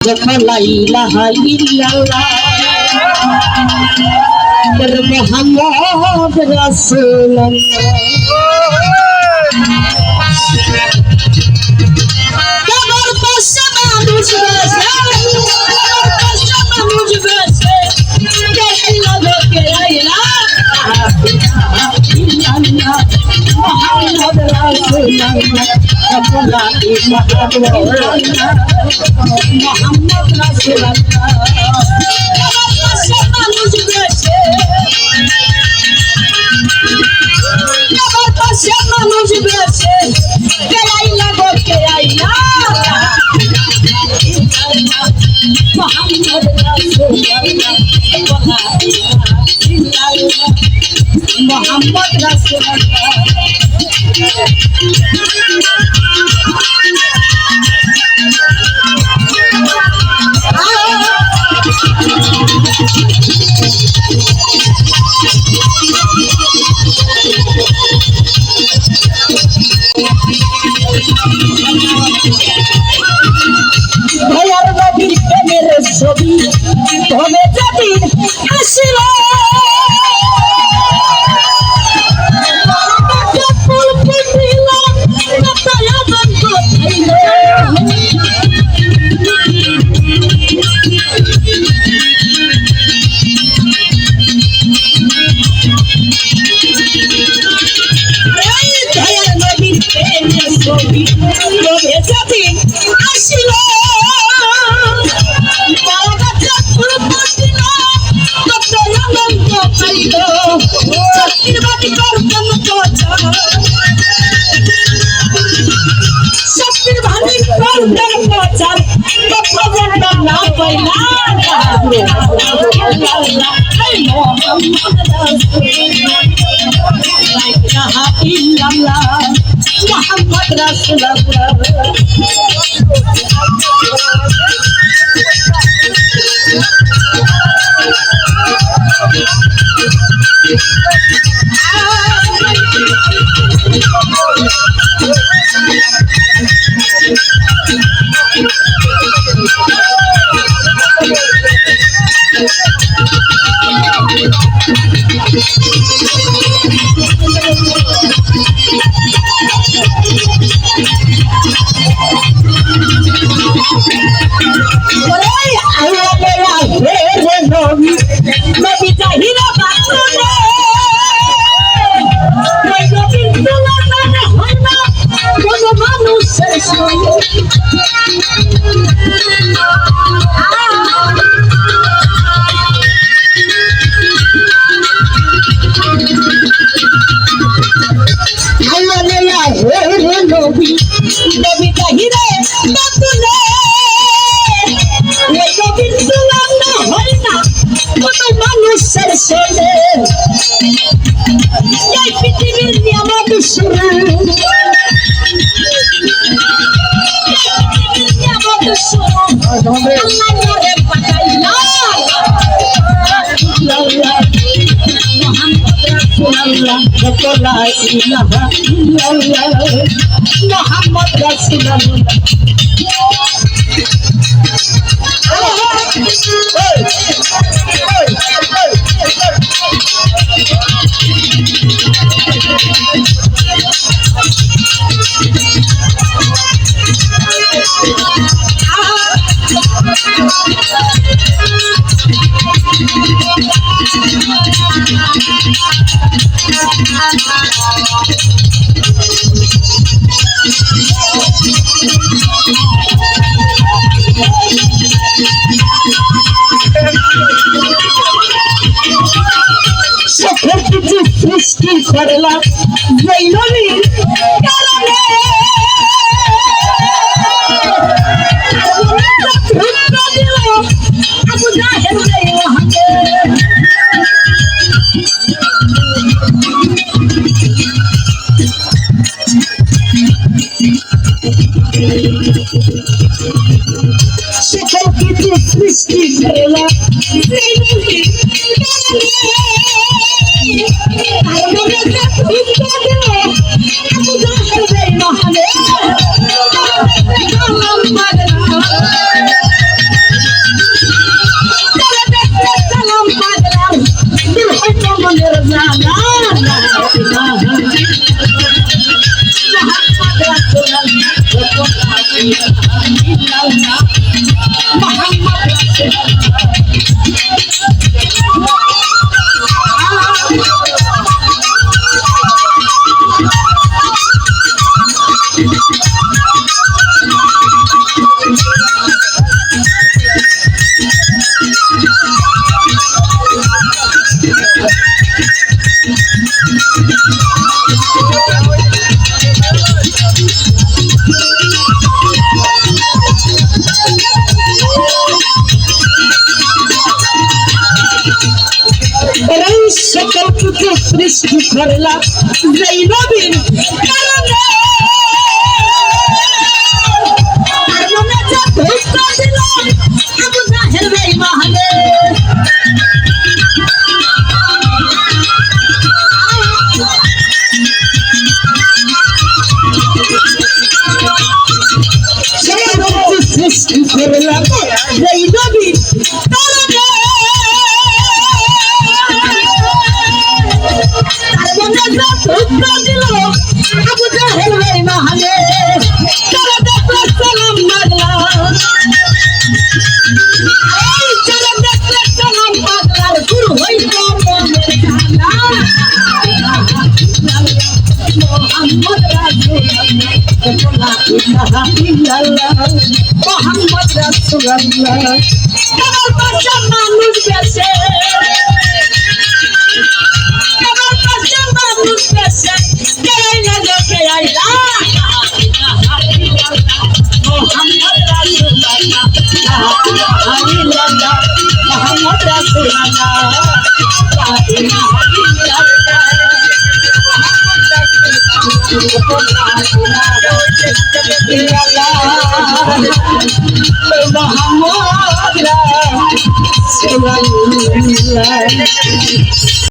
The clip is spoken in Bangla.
লা ইলাহা ইল্লাল্লাহ মুহাম্মদ রাসূলুল্লাহ। কবর পাশে মানুষ বসে, কবর পাশে মানুষ বসে, কে ইলাহা কে ইলাহা ইল্লাল্লাহ মুহাম্মদ রাসূলুল্লাহ। লা ইলাহা ইল্লাল্লাহ মুহাম্মদ রাসূলুল্লাহ। কবর পাশে মানুষ বসে, কবর পাশে মানুষ বসে, কে ইলাহা কে ইলাহা মুহাম্মদ রাসূলুল্লাহ। লা ইলাহা ইল্লাল্লাহ মুহাম্মদ রাসূলুল্লাহ। ভয়ার নবীর প্রেমের ছবি তবে যদি আসিল, ফুল ফুটিল দয়ার নবীর প্রেমের ছবি তবে যদি আসিল, মুহাম্মদ রাসূলুল্লাহ। পৃথিবীর নিয়ামত শুরু, নিয়ামত শুরু আল্লাহরে পাঠাইলা মুহাম্মদ রাসূলুল্লাহ। লা ইলাহা ইল্লাল্লাহ মুহাম্মদ রাসূলুল্লাহ। সৃষ্টি করলা জৈননীর কারণে, আবু জাহেল হাতে সকল কিছু সৃষ্টি করলা জৈননীর কারণে। সকল কিছু সৃষ্টি করলাম যেই নবীর কারণে তার মনে যা দুঃখ দিল আবু জাহেল বেঈমানে সৃষ্টি করলাম যেই নবীর কারণে তার মনে যা দুঃখ দিল আবু জাহেল বেঈমানে তারা দেখলে সালাম মারলাম এই তারা দেখলে সালাম মারলাম শুরু হইল মনের জ্বালা মোহাম্মদ রাসূলুল্লাহ লা ইলাহা ইল্লাল্লাহ মোহাম্মদ রাসূলুল্লাহ আমার পাশে মানুষ বেঁচে আমার পাশে মানুষ বেঁচে কে না দেখে আইলা মোহাম্মদ রাসূলুল্লাহ লা ইলাহা ইল্লাল্লাহ মোহাম্মদ রাসূলুল্লাহ লা ইলাহা ইল্লাল্লাহ মোহাম্মদ রাসূলুল্লাহ